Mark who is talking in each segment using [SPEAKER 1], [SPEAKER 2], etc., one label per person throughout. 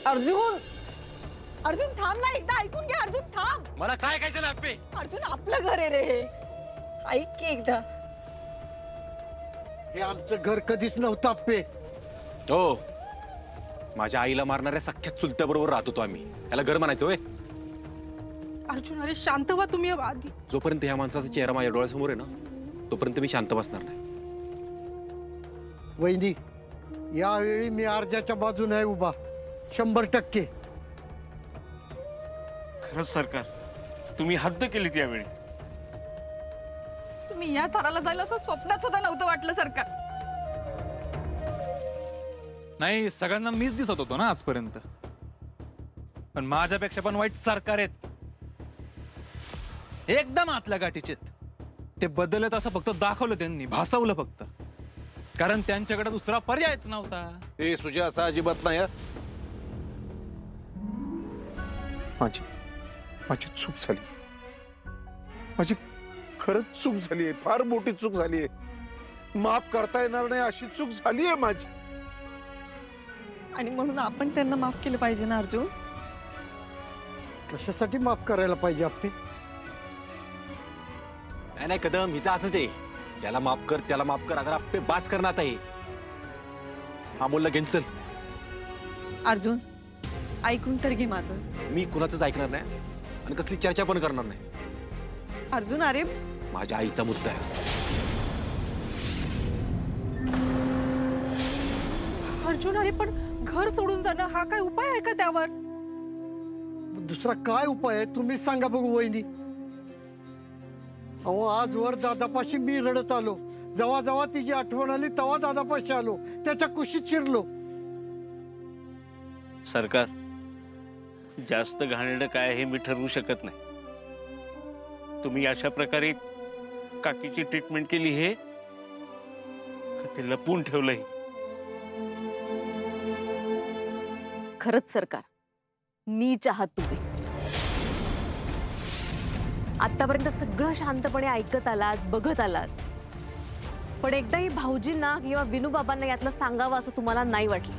[SPEAKER 1] अर्जुन, अर्जुन थांब ना, एकदा ऐकून घे. अर्जुन थांब.
[SPEAKER 2] मला काय ऐकायचं ना अप्पे.
[SPEAKER 1] अर्जुन आपलं घर आहे रे हे. ऐक की एकदा.
[SPEAKER 3] हे आमचं घर कधीच नव्हतं अप्पे.
[SPEAKER 2] हो, माझ्या आईला मारणाऱ्या सख्या चुलत्या बरोबर राहत होतो आम्ही. याला घर म्हणायचं होय?
[SPEAKER 4] अर्जुन अरे शांत व्हा तुम्ही आधी.
[SPEAKER 2] जोपर्यंत ह्या माणसाचा चेहरा माझ्या डोळ्यासमोर आहे ना, तोपर्यंत मी शांत बसणार नाही.
[SPEAKER 3] वहिनी, यावेळी मी अर्जाच्या बाजूने आहे उभा, 100%.
[SPEAKER 5] खरंच सरकार, तुम्ही हद्द केली त्यावेळी.
[SPEAKER 4] तुम्ही या थराला जायला असं स्वप्नात सुद्धा नव्हतं वाटलं सरकार.
[SPEAKER 6] नाही, सगळ्यांना मीच दिसत होतो ना आजपर्यंत, पण माझ्यापेक्षा पण वाईट सरकार आहेत. एकदम आतल्या गाठीचे. ते बदलत असं फक्त दाखवलं त्यांनी, भासवलं फक्त, कारण त्यांच्याकडे दुसरा पर्यायच नव्हता.
[SPEAKER 7] हे सुजा असं अजिबात नाही. माझी माझी चूक झाली. माझी खरंच चूक झाली आहे, फार मोठी चूक झाली आहे. माफ करता येणार नाही अशी चूक झाली आहे माझी.
[SPEAKER 1] आणि म्हणून आपण त्यांना माफ केलं पाहिजे ना अर्जुन.
[SPEAKER 3] कशासाठी माफ करायला पाहिजे अप्पे?
[SPEAKER 2] नाही नाही कदम, हिचं असंच आहे. याला माफ कर, त्याला माफ कर. अगर अप्पे बास करणार आहे. अमोलला घेऊन चल.
[SPEAKER 1] अर्जुन ऐकून तर घे माझं.
[SPEAKER 2] मी कुणाचंच ऐकणार नाही आणि कसली चर्चा पण करणार नाही.
[SPEAKER 1] अर्जुन अरे
[SPEAKER 2] माझ्या आईचा मुद्दा आहे.
[SPEAKER 4] अर्जुन अरे पण घर सोडून जाणं हा काय उपाय आहे का त्यावर?
[SPEAKER 3] दुसरा काय उपाय आहे तुम्ही सांगा बघू वहिनी. अहो, आजवर दादापाशी मी रडत आलो. जेव्हा जेव्हा तिची आठवण आली तेव्हा दादापाशी आलो, त्याच्या कुशीत शिरलो.
[SPEAKER 5] सरकार, जास्त घाणेरडं काय हे मी ठरवू शकत नाही. तुम्ही अशा प्रकारे काकीची ट्रीटमेंट केली हे का ते लपवून ठेवलंय?
[SPEAKER 8] खरंच सरकार नीच आहात तुम्ही. आतापर्यंत सगळं शांतपणे ऐकत आलात, बघत आलात, पण एकदाही भाऊजींना किंवा विनू बाबांना यातलं सांगावं असं तुम्हाला नाही वाटलं?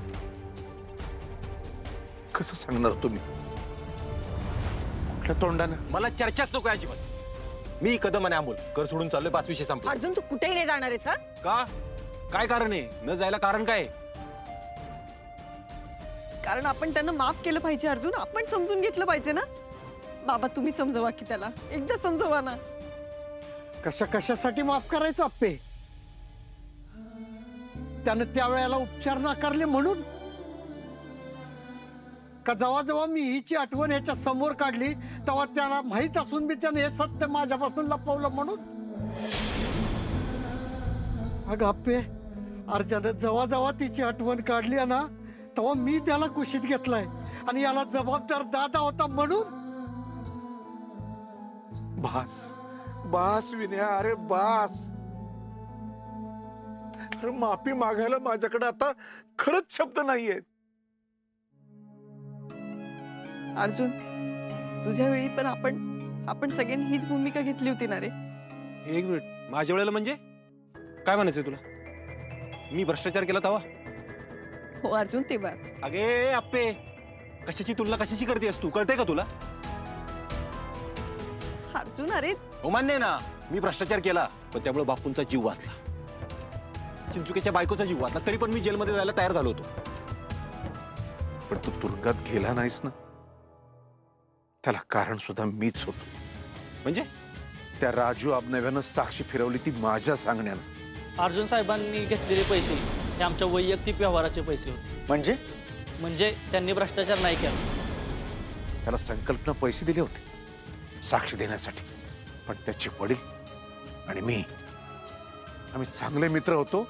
[SPEAKER 7] कसं सांगणार तुम्ही? कुठल्या तोंडानं?
[SPEAKER 2] मला चर्चाच नको अजिबात. मी कदम आणि अमोल घर सोडून चाललोय. 5 विषय संपला.
[SPEAKER 1] अर्जुन तू कुठेही नाही जाणार आहेस.
[SPEAKER 2] का? काय कारण आहे न जायला? कारण काय?
[SPEAKER 1] कारण आपण त्यांना माफ केलं पाहिजे अर्जुन. आपण समजून घेतलं पाहिजे ना. बाबा तुम्ही समजवा की त्याला, एकदा समजवा ना.
[SPEAKER 3] कशासाठी माफ करायचं अप्पे? त्यानं त्यावेळेला उपचार नाकारले म्हणून? का जेव्हा जेव्हा मी हिची आठवण ह्याच्या समोर काढली तेव्हा त्याला माहित असून मी त्याने हे सत्य माझ्यापासून लपवलं म्हणून? अगं अप्पे, अर्जानं जेव्हा जेव्हा तिची आठवण काढली आहे ना तेव्हा मी त्याला कुशीत घेतलाय आणि याला जबाबदार दादा होता म्हणून.
[SPEAKER 7] बास बास विनया, अरे बास. अरे माफी मागायला माझ्याकडे आता खरंच शब्द नाहीये.
[SPEAKER 1] अर्जुन तुझ्या वेळी पण आपण सगळ्यांनी हीच भूमिका घेतली होती ना रे.
[SPEAKER 2] 1 मिनिट. माझ्या वेळेला म्हणजे काय म्हणायचंय तुला? मी भ्रष्टाचार केला तवा?
[SPEAKER 1] हो अर्जुन तेव्हाच.
[SPEAKER 2] अगे अप्पे, कशाची तुलना कशाची करतेस तू? कळते का तुला?
[SPEAKER 1] अर्जुन अरे
[SPEAKER 2] हो मान्य आहे ना, मी भ्रष्टाचार केला, पण त्यामुळे बापूंचा जीव वाचला, चिंचुकेच्या बायकोचा जीव वाचला, तरी पण मी जेलमध्ये जायला तयार झालो होतो.
[SPEAKER 7] पण तू तुरुंगात गेला नाहीस ना, त्याला कारण सुद्धा मीच होतो.
[SPEAKER 2] म्हणजे
[SPEAKER 7] त्या राजू अबनव्यानं साक्षी फिरवली ती माझ्या सांगण्यानं.
[SPEAKER 9] अर्जुन साहेबांनी घेतलेले पैसे हे आमच्या वैयक्तिक व्यवहाराचे पैसे होते. म्हणजे त्यांनी भ्रष्टाचार नाही केला.
[SPEAKER 7] त्याला संकल्पना पैसे दिले होते साक्षी देण्यासाठी, पण त्याचे वडील आणि मी आम्ही चांगले मित्र होतो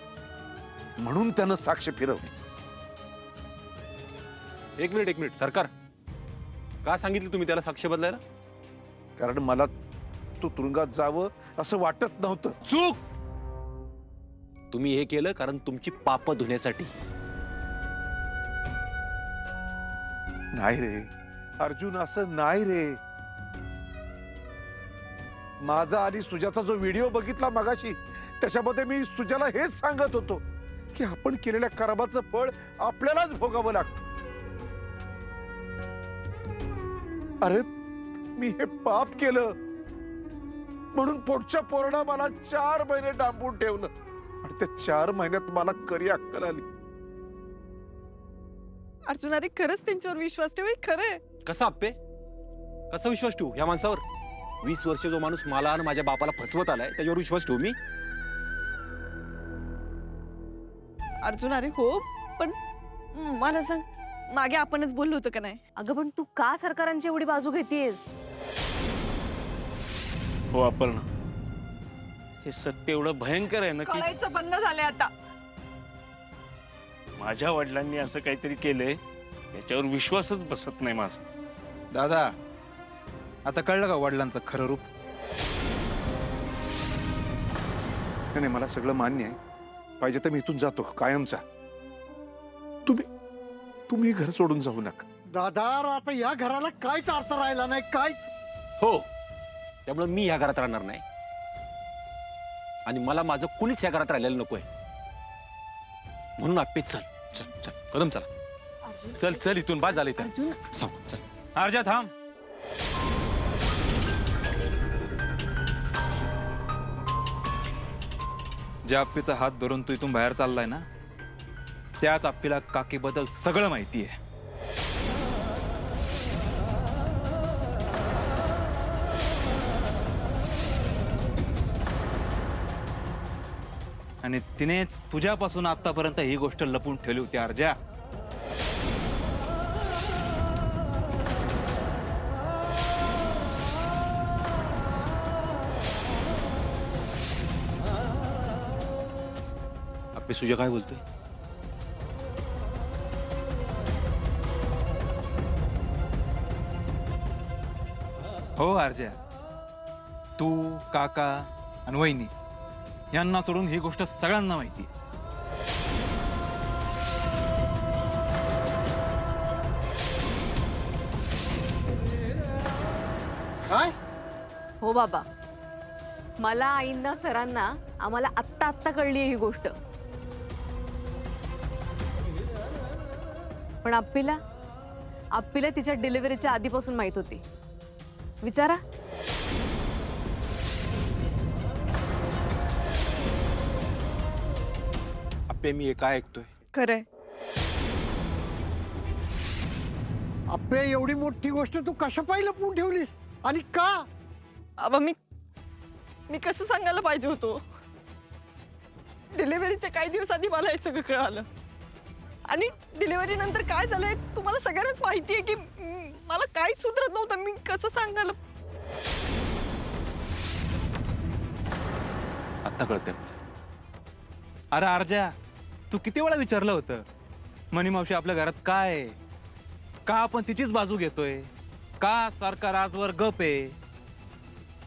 [SPEAKER 7] म्हणून त्यानं साक्ष फिरवली.
[SPEAKER 2] 1 मिनिट सरकार, का सांगितलं तुम्ही त्याला साक्ष बदलायला?
[SPEAKER 7] कारण मला तू तुरुंगात जावं असं वाटत नव्हतं.
[SPEAKER 2] चूक. तुम्ही हे केलं कारण तुमची पाप धुण्यासाठी.
[SPEAKER 7] नाही रे अर्जुन, असं नाही रे. माझा आणि सुजाचा जो व्हिडिओ बघितला मगाशी त्याच्यामध्ये मी सुजाला हेच सांगत होतो की आपण केलेल्या कराबाचं फळ आपल्यालाच भोगावं लागतं. अरे मी हे पाप केलं म्हणून पुढच्या पोराला मला 4 महिने डांबून ठेवलं आणि त्या 4 महिन्यात मला खरी अक्कल आली.
[SPEAKER 1] अर्जुन अरे खरंच त्यांच्यावर विश्वास ठेव, हे खरंय.
[SPEAKER 2] कसा आप्पे, कसा विश्वास ठेवू या माणसावर? 20 वर्ष जो माणूस मला आणि माझ्या बापाला फसवत आलाय त्याच्यावर विश्वास ठेवू मी?
[SPEAKER 1] अर्जुन अरे हो, पण मला सांग, मागे आपणच बोललो होतो का नाही?
[SPEAKER 8] अगं पण तू का सरकारांची एवढी बाजू घेतेस?
[SPEAKER 5] हो अपर्णा, हे सत्य एवढं भयंकर आहे ना की
[SPEAKER 1] कळायचं बंद झालंय आता.
[SPEAKER 5] माझ्या वडिलांनी असं काहीतरी केलंय याच्यावर विश्वासच बसत नाही माझा.
[SPEAKER 6] दादा, आता कळलं का वडिलांचं खरं रूप?
[SPEAKER 7] नाही मला सगळं मान्य आहे. पाहिजे तर मी इथून जातो कायमचा. तुम्ही घर सोडून जाऊ नका.
[SPEAKER 3] दादा आता या घराला काहीच अर्थ राहिला नाही, काहीच.
[SPEAKER 2] हो, त्यामुळे मी ह्या घरात राहणार नाही आणि मला माझं कुणीच ह्या घरात राहिलेलं नकोय. म्हणून आप्पे चल चल चल कदम चला, चल चल इथून बाज झाले तर चल.
[SPEAKER 6] अर्जा थांब. ज्या आप्पीचा हात धरून तू इथून बाहेर चाललाय ना, त्याच आप्पीला काकीबद्दल सगळं माहिती आहे. आणि तिनेच तुझ्यापासून आतापर्यंत ही गोष्ट लपून ठेवली होती अर्जा.
[SPEAKER 2] आप्पे सुजा काय बोलतोय?
[SPEAKER 6] हो अर्जा, तू काका आणि वहिनी यांना सोडून ही गोष्ट सगळ्यांना माहिती आहे.
[SPEAKER 3] काय?
[SPEAKER 8] हो बाबा, मला आईंना सरांना आम्हाला आत्ता आत्ता कळली ही गोष्ट. पण आप्पीला आप्पीला तिच्या डिलिव्हरीच्या आधीपासून माहित होती. विचारा.
[SPEAKER 2] आप्पे मी हे काय ऐकतोय?
[SPEAKER 1] खरंय.
[SPEAKER 3] अप्पे एवढी मोठी गोष्ट तू कशा पाहिलं लपवून ठेवलीस आणि का?
[SPEAKER 1] अबा मी कसं सांगायला पाहिजे होतो? डिलिव्हरीच्या काही दिवस आधी मला हे सगळं कळालं आणि डिलिव्हरी नंतर काय झालंय तुम्हाला सगळ्यांनाच माहिती आहे की मला काहीच सुधरत नव्हतं. मी कसं सांगायला?
[SPEAKER 2] आता कळतंय.
[SPEAKER 6] अरे अर्जा, तू किती वेळा विचारलं होतं मनी मावशी आपल्या घरात काय आहे? का आपण तिचीच बाजू घेतोय? का सरकार आजवर गप आहे?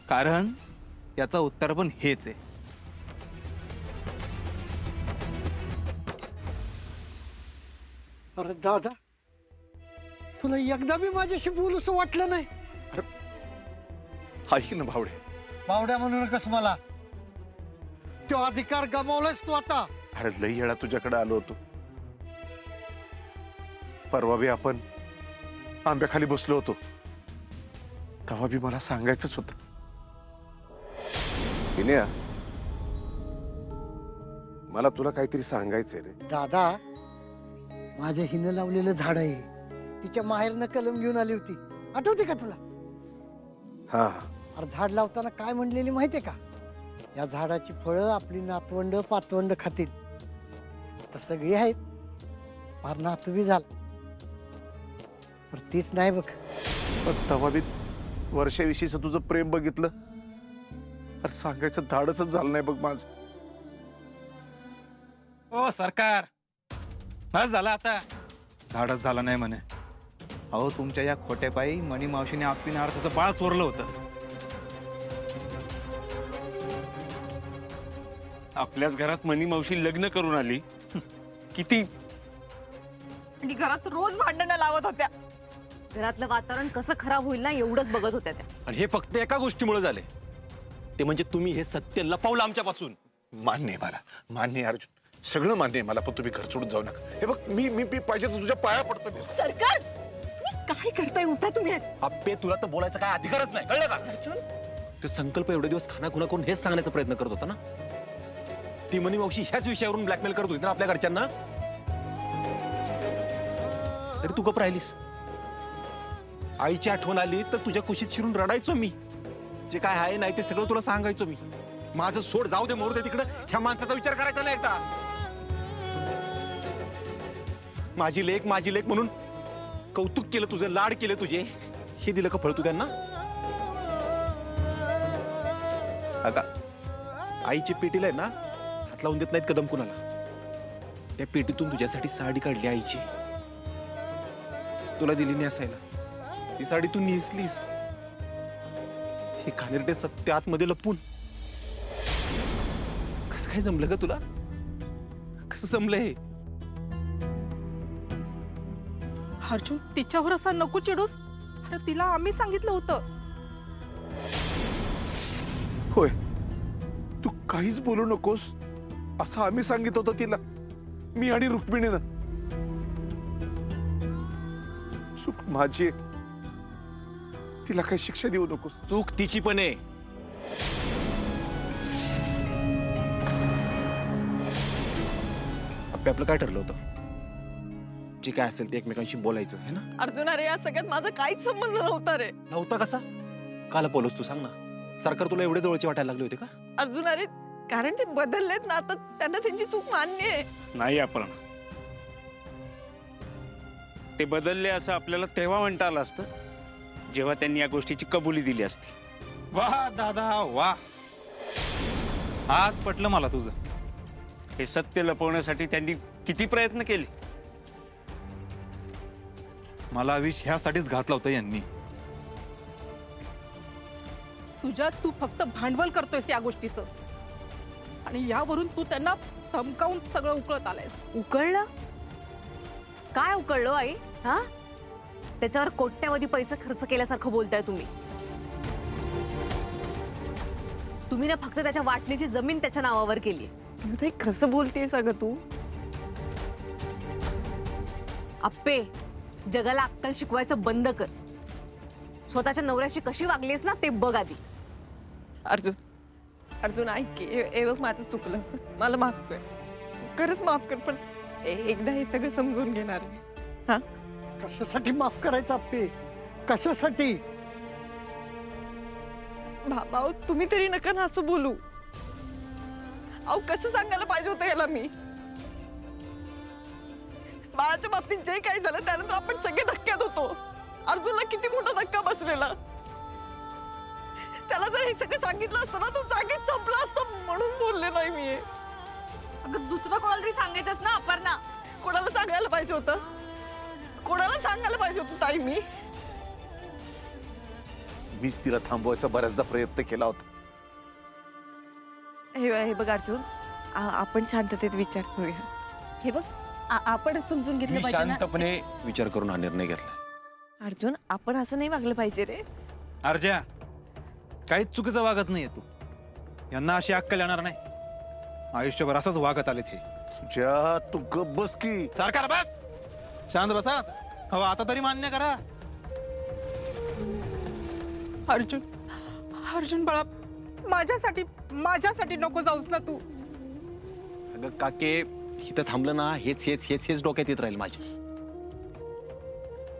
[SPEAKER 6] कारण याचं उत्तर पण हेच आहे.
[SPEAKER 3] अरे दादा, तुला एकदा बी माझ्याशी बोलूस वाटलं नाही?
[SPEAKER 7] ऐक ना भावडे,
[SPEAKER 3] बावड्या म्हणू नकस मला. तो अधिकार गमावलायस तू आता.
[SPEAKER 7] अरे लई वेळा तुझ्याकडे आलो होतो. परवा बी आपण आंब्याखाली बसलो होतो, तेव्हा बी मला सांगायचंच होतं. इन्या, मला तुला काहीतरी सांगायचंय रे.
[SPEAKER 3] दादा, माझ्या हिनं लावलेलं झाड आहे, तिच्या माहेरनं कलम घेऊन आली होती, आठवते का तुला?
[SPEAKER 7] हा
[SPEAKER 3] अरे झाड लावताना काय म्हणलेली माहितीये का? या झाडाची फळं आपली नातवंड पातवंड खातील. तर सगळी आहेत, फार नातू बी झाला, पण तीच नाही बघ.
[SPEAKER 7] पण तेव्हा बी वर्षाविषयीच तुझं प्रेम बघितलं, अरे सांगायचं धाडच झालं नाही बघ माझं.
[SPEAKER 6] ओ सरकार, बस झाला आता. धाडस झाला नाही म्हणे. अहो, तुमच्या या खोट्या पायी मणी मावशीने आप्पीने अर्थाचं बाळ चोरलं होतं.
[SPEAKER 5] आपल्याच घरात मनी मावशी लग्न करून आली. किती
[SPEAKER 1] आणि घरात रोज भांडणं लावत होत्या.
[SPEAKER 8] घरातलं वातावरण कसं खराब होईल ना एवढंच बघत होत्या त्या.
[SPEAKER 2] आणि हे फक्त एका गोष्टीमुळे झाले, ते म्हणजे तुम्ही हे सत्य लपवलं आमच्यापासून.
[SPEAKER 7] मान्य आहे मला, मान्य आहे अर्जुन, सगळं मान्य आहे मला, पण तुम्ही घर सोडून जाऊ नका. हे बघ, मी पाहिजे तर तुझ्या पाया पडतो.
[SPEAKER 1] सरकार काय करताय? उठा तुम्ही.
[SPEAKER 2] आप्पे तुला तर बोलायचा काय अधिकारच नाही, कळलं का?
[SPEAKER 1] अर्जुन,
[SPEAKER 2] तो संकल्प एवढे दिवस खानाखुना करून हेच सांगण्याचा प्रयत्न करत होता ना. ती मनी मावशी ह्याच विषयावरून ब्लॅकमेल करत होती ना आपल्या घरच्यांना. तरी तू गप राहिलीस. आईची आठवण आली तर तुझ्या कुशीत शिरून रडायचो मी. जे काय आहे नाही ते सगळं तुला सांगायचो मी. माझं सोड, जाऊ दे, मोरू दे तिकडं. ह्या माणसाचा विचार करायचा नाही एकदा. माझी लेक म्हणून कौतुक केलं तुझं, लाड केले तुझे, हे दिलं का फळ तू त्यांना? अगा, आईच्या पेटीला आहे ना हात लावून देत नाहीत कदम कुणाला. त्या पेटीतून तुझ्यासाठी साडी काढली आईची, तुला दिली नेसायला. ती साडी तू नेसलीस. हे घाणेरडे सत्य आतमध्ये लपून कसं काय जमलं ग तुला? कसं जमलं हे?
[SPEAKER 4] अर्जुन, तिच्यावर असा नको चिडूस. अरे तिला आम्ही सांगितलं होतं.
[SPEAKER 7] होय, तू काहीच बोलू नकोस असं आम्ही सांगितलं होतं तिला, मी आणि रुक्मिणीनं. चूक माझी आहे, तिला काही शिक्षा देऊ नकोस.
[SPEAKER 2] चूक तिची पण आहे. आपलं काय ठरलं होतं? जे काय असेल ते एकमेकांशी बोलायचं है ना.
[SPEAKER 1] अर्जुन, अरे या सगळ्यात माझा काहीच संबंध नव्हता रे.
[SPEAKER 2] नव्हता कसा? काल बोलूस तू, सांग ना. सरकार तुला एवढे जवळचे वाटायला लागले होते का?
[SPEAKER 1] अर्जुन, अरे कारण ते बदललेत ना आता, त्यांना त्यांची चूक मान्य आहे.
[SPEAKER 5] नाही आपण ते बदलले असं आपल्याला तेव्हा म्हणता आलं असतं जेव्हा त्यांनी या गोष्टीची कबुली दिली असती.
[SPEAKER 6] वाह दादा वाह, आज पटलं मला तुझं.
[SPEAKER 5] हे सत्य लपवण्यासाठी त्यांनी किती प्रयत्न केले.
[SPEAKER 6] मला विष ह्यासाठीच घातला होता यांनी.
[SPEAKER 4] सुजात, तू फक्त भांडवल करतोयस या गोष्टीचं, आणि यावरून तू त्यांना धमकावून सगळं उकळत आलंय.
[SPEAKER 8] उकळलं? काय उकळलं आई? हा, त्याच्यावर कोट्यावधी पैसे खर्च केल्यासारखं बोलताय तुम्ही. तुम्ही ना फक्त त्याच्या वाटणीची जमीन त्याच्या नावावर केली.
[SPEAKER 1] ते कसं बोलतेस अगं तू?
[SPEAKER 8] आप्पे, जगाला अक्कल शिकवायचं बंद कर. स्वतःच्या नवऱ्याशी कशी वागलीस ना ते बघ आधी.
[SPEAKER 1] अर्जुन, अर्जुन ऐक की, हे बघ माझं चुकलं, मला माफ कर, खरंच माफ कर. पण एकदा हे सगळं समजून घेणार आहे. हा,
[SPEAKER 3] कशासाठी माफ करायचं आप्पे? कशासाठी?
[SPEAKER 1] भाऊ तुम्ही तरी नका ना असं बोलू. अहो कसं सांगायला पाहिजे होतं याला मी? बाळाच्या बाबतीत जे काही झालं त्यानंतर आपण सगळे धक्क्यात होतो. अर्जुनला किती मोठा धक्का बसलेला. त्याला जर हे सगळं सांगितलं असतं ना तो जागीच संपला असतं, म्हणून बोलले नाही मी.
[SPEAKER 8] अगं दुसरं कोणाला तरी सांगायचंच ना अपर्णा.
[SPEAKER 1] कोणाला सांगायला पाहिजे होतं? कोणाला सांगायला पाहिजे होतं ताई मी?
[SPEAKER 7] मीच तिला थांबवायचा बऱ्याचदा प्रयत्न केला होता.
[SPEAKER 1] हे बघ अर्जुन, आपण शांततेत विचार करूया. हे बघ, आपण समजून घेतलं
[SPEAKER 2] मी
[SPEAKER 1] पाहिजे ना.
[SPEAKER 2] शांतपणे विचार करून हा निर्णय घेतला.
[SPEAKER 1] अर्जुन, आपण असं नाही वागलं पाहिजे रे.
[SPEAKER 6] अर्जा, काहीच चुकीचं वागत नाहीये तू. यांना अशी अक्कल येणार नाही. आयुष्यभर असंच वागत आलेत हे.
[SPEAKER 7] तुझ्या तू गप बस की.
[SPEAKER 6] सरकार बस, शांत बसा. हो, आता तरी मान्य करा.
[SPEAKER 4] अर्जुन, अर्जुन बाळा, माझ्यासाठी नको जाऊस ना तू.
[SPEAKER 2] अगं काके, इथं थांबलं ना हेच डोक्यात येत राहील माझ्या.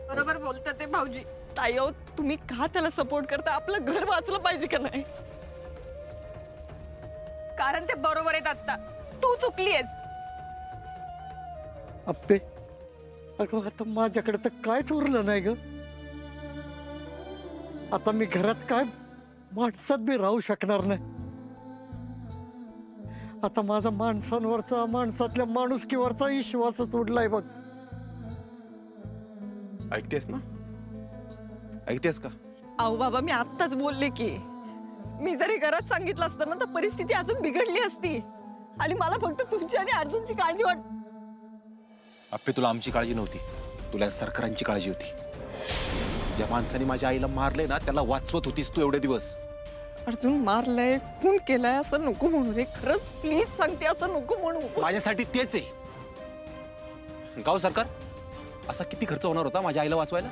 [SPEAKER 1] बरोबर बोलतात ते भाऊजी. ताई हो, तुम्ही का त्याला सपोर्ट करता? आपलं घर वाचलं पाहिजे का नाही?
[SPEAKER 8] कारण ते बरोबर आहेत. आता तू चुकलीयस.
[SPEAKER 3] आप्पे, अगं आता माझ्याकडे तर कायच उरलं नाही ग. आता मी घरात काय माणसात बी राहू शकणार नाही. आता माझा माणसांवरचा, माणसातल्या माणुसकीवरचा विश्वासच उडलाय बघ.
[SPEAKER 2] ऐकतेस ना? ऐकतेस का?
[SPEAKER 1] अहो बाबा, मी आत्ताच बोलले की मी जरी घरात सांगितलं असतं ना तर परिस्थिती अजून बिघडली असती. आणि मला फक्त तुमची आणि अर्जुनची काळजी वाट.
[SPEAKER 2] अप्पे, तुला आमची काळजी नव्हती, तुला या सरकारांची काळजी होती. ज्या माणसाने माझ्या आईला मारले ना त्याला वाचवत होतीस तू एवढे दिवस.
[SPEAKER 1] अर्जुन मारलंय, खून केलाय असं नको म्हणू रे. खरंच प्लीज सांगते, असं नको म्हणू.
[SPEAKER 2] माझ्यासाठी तेच आहे. गाव सरकार, असा किती खर्च होणार होता माझ्या आईला वाचवायला?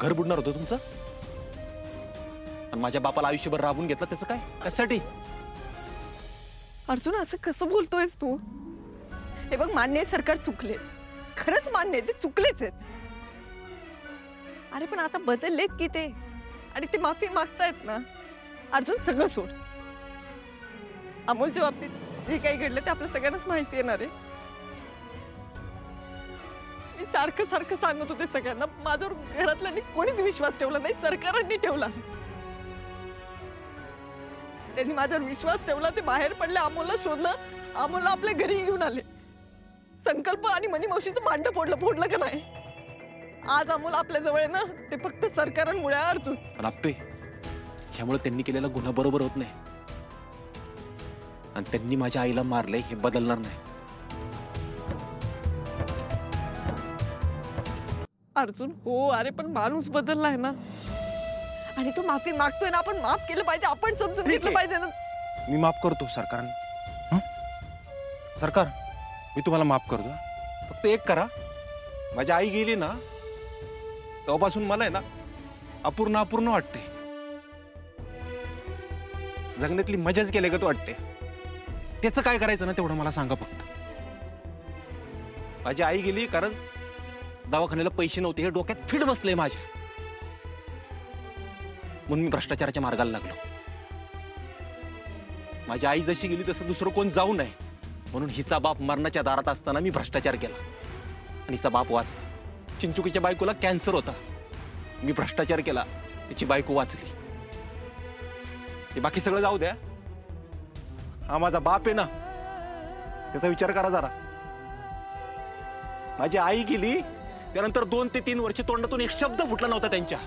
[SPEAKER 2] घर बुडणार होतं तुमचं, आणि माझ्या बापाला आयुष्यभर राबून घेतलं त्याचं काय, कशासाठी?
[SPEAKER 1] अर्जुन असं कसं बोलतोयस तू? हे बघ, मान्य आहे सरकार चुकले, खरंच मान्य आहे, ते चुकलेच आहेत. अरे पण आता बदललेत की ते, आणि ते माफी मागतायत ना. अर्जुन सगळं सोड. अमोलच्या बाबतीत जे काही घडलं ते आपल्या सगळ्यांनाच माहिती येणार आहे. मी सारखं सारखं सांगत होते सगळ्यांना, माझ्यावर घरातल्यांनी कोणीच विश्वास ठेवला नाही, सरकारांनी ठेवला. त्यांनी माझ्यावर विश्वास ठेवला, ते बाहेर पडले, अमोलला शोधलं, अमोलला आपल्या घरी घेऊन आले. संकल्प आणि मनी मावशीचं भांडं फोडलं का नाही? आज अमोल आपल्या जवळ आहे ना, ते फक्त सरकारांमुळे आहे अर्जुन.
[SPEAKER 2] पण आप्पे, ह्यामुळे त्यांनी केलेला गुन्हा बरोबर होत नाही, आणि त्यांनी माझ्या आईला मारलंय हे बदलणार नाही.
[SPEAKER 1] अर्जुन हो, अरे पण माणूस बदललाय ना, आणि तो माफी मागतोय ना, आपण माफ केलं पाहिजे, आपण समजून घेतलं पाहिजे ना.
[SPEAKER 2] मी माफ करतो सरकार. सरकार, मी तुम्हाला माफ करतो. फक्त एक करा, माझी आई गेली ना तेव्हापासून मला आहे ना अपूर्ण अपूर्ण वाटते. जगण्यातली मजाच केल्यागत वाटते. त्याचं काय करायचं ना तेवढं मला सांगा फक्त. माझी आई गेली कारण दवाखान्याला पैसे नव्हते हे डोक्यात फिट बसले माझ्या, म्हणून मी भ्रष्टाचाराच्या मार्गाला लागलो. माझी आई जशी गेली तसं दुसरं कोण जाऊ नये म्हणून हिचा बाप मरणाच्या दारात असताना मी भ्रष्टाचार केला, आणि हिचा बाप वाचला. चिंचुकीच्या बायकोला कॅन्सर होता, मी भ्रष्टाचार केला, त्याची बायको वाचली. हे बाकी सगळं जाऊ द्या, हा माझा बाप आहे ना, त्याचा विचार करा जरा. माझी आई गेली त्यानंतर 2 ते 3 वर्ष तोंडातून एक शब्द फुटला नव्हता त्यांच्या.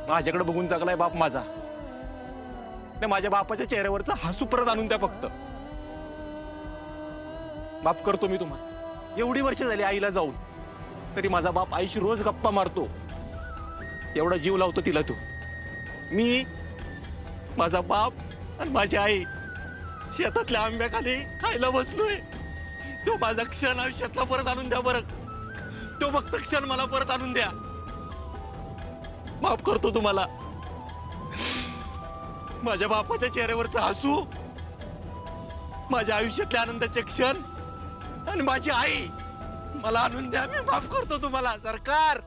[SPEAKER 2] माझ्याकडे बघून जगलाय बाप माझा. त्या माझ्या बापाच्या चेहऱ्यावरचा हसू परत आणून द्या फक्त. माफ करतो मी तुम्हाला. एवढी वर्ष झाली आईला जाऊन, तरी माझा बाप आईशी रोज गप्पा मारतो, एवढा जीव लावतो तिला तो. मी, माझा बाप आणि माझी आई शेतातल्या आंब्याखाली खायला बसलोय. तो माझा क्षण आयुष्यातला परत आणून द्या बरं. तो फक्त क्षण मला परत आणून द्या. माफ करतो तुम्हाला. माझ्या बापाच्या चेहऱ्यावरचं हसू, माझ्या आयुष्यातले आनंदाचे क्षण आणि माझी आई मला आणून द्या. मी माफ करतो तुम्हाला सरकार.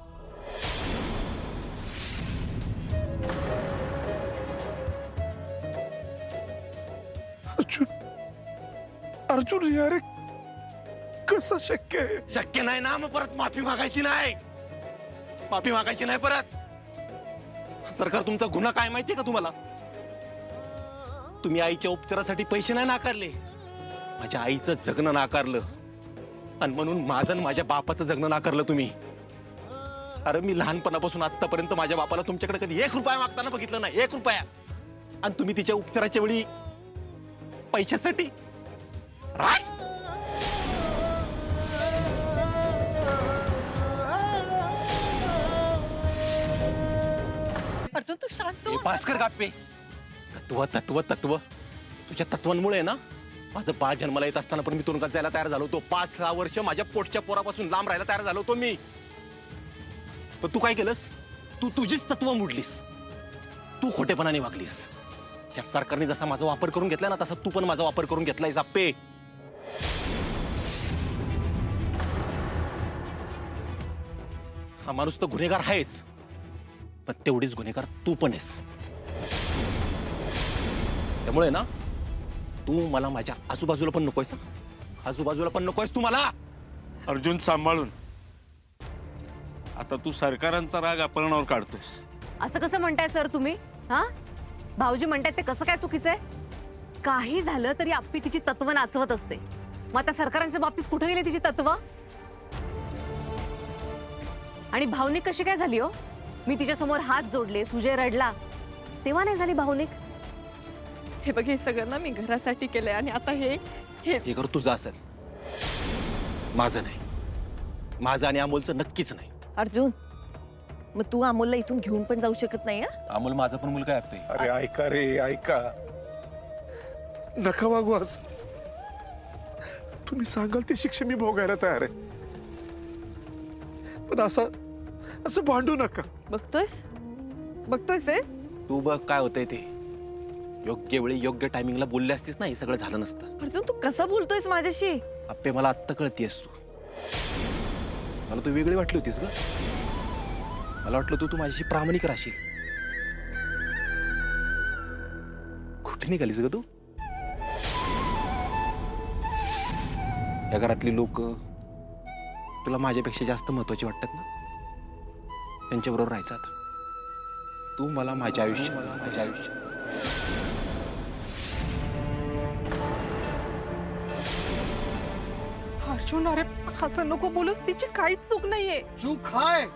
[SPEAKER 7] अर्जुन, अर्जुन यार कसं शक्य आहे?
[SPEAKER 2] शक्य नाही ना, मग परत माफी मागायची नाही. माफी मागायची नाही परत. सरकार, तुमचा गुन्हा काय माहितीये का तुम्हाला? तुम्ही आईच्या उपचारासाठी पैसे नाही नाकारले, माझ्या आईचं जगणं नाकारलं, आणि म्हणून माझं आणि माझ्या बापाचं जगणं नाकारलं तुम्ही. अरे मी लहानपणापासून आतापर्यंत माझ्या बापाला तुमच्याकडे कधी 1 रुपया मागताना बघितलं नाही, 1 रुपया. आणि तुम्ही तिच्या उपचाराच्या वेळी पैशासाठी राय.
[SPEAKER 1] अर्जुन तू शांत
[SPEAKER 2] हे
[SPEAKER 1] हो.
[SPEAKER 2] भास्कर गाप्पे, तत्व तत्व तत्व तुझ्या तत्वांमुळे ना माझं बाळ जन्माला येत असताना पण मी तुरुंगात जायला तयार झालो होतो. 5-6 वर्ष माझ्या पोटच्या पोरापासून लांब राहायला तयार झालो होतो मी. पण तू काय केलंस? तू तुझीच तत्व मोडलीस. तू खोटेपणाने वागलीस. या सरकारने जसा माझा वापर करून घेतला ना तसा तू पण माझा वापर करून घेतलाय जाप्पे. हा माणूस तर गुन्हेगार आहेच, पण तेवढीच गुन्हेगार तू पण आहेस. त्यामुळे ना तू मला माझ्या आजूबाजूला पण नकोयस. आजूबाजूला पण नकोयस तू मला.
[SPEAKER 5] अर्जुन सांभाळून. आता तू सरकारांचा राग अपहरणावर काढतोस.
[SPEAKER 8] असं कसं म्हणताय सर तुम्ही? हा, भाऊजी म्हणतायत ते कसं काय चुकीचं आहे? काही झालं तरी आप्पी तिची तत्व नाचवत असते. मग आता सरकारांच्या बाबतीत कुठे गेली तिची तत्व? आणि भावनिक कशी काय झाली हो? मी तिच्या समोर हात जोडले, सुजय रडला, तेव्हा नाही झाली भावनिक?
[SPEAKER 1] हे बघ, हे सगळं ना मी घरासाठी केलंय, आणि आता हे
[SPEAKER 2] घर तुझं असेल, माझं नाही. माझं आणि अमोलचं नक्कीच नाही.
[SPEAKER 1] अर्जुन, मग तू अमोलला इथून घेऊन पण जाऊ शकत नाही?
[SPEAKER 2] अमोल माझा पण मुलगा आहे.
[SPEAKER 7] अरे ऐका रे, ऐका. नका वागू आज. तुम्ही सांगाल ती शिक्षा मी भोगायला तयार आहे, पण असं भांडू नका.
[SPEAKER 1] बघतोयस ते?
[SPEAKER 2] तू बघ काय होतंय ते. योग्य वेळी योग्य टायमिंगला बोलले असतीस ना, हे सगळं झालं नसतं.
[SPEAKER 1] अर्जुन तू कसा बोलतोयस माझ्याशी?
[SPEAKER 2] आप्पे मला आत्ता कळतीयस तू. मला तू वेगळी वाटली होतीस ग. मला वाटलं तू माझ्याशी प्रामाणिक राहशील. कुठे निघालीस ग तू? या घरातली लोक तुला माझ्यापेक्षा जास्त महत्वाची वाटतात ना, त्यांच्याबरोबर राहायचं आता. तू मला माझ्या आयुष्यात
[SPEAKER 4] अर्जुन, अरे असं नको बोलूस, तिची काहीच चूक नाहीये.
[SPEAKER 3] चूक हाय.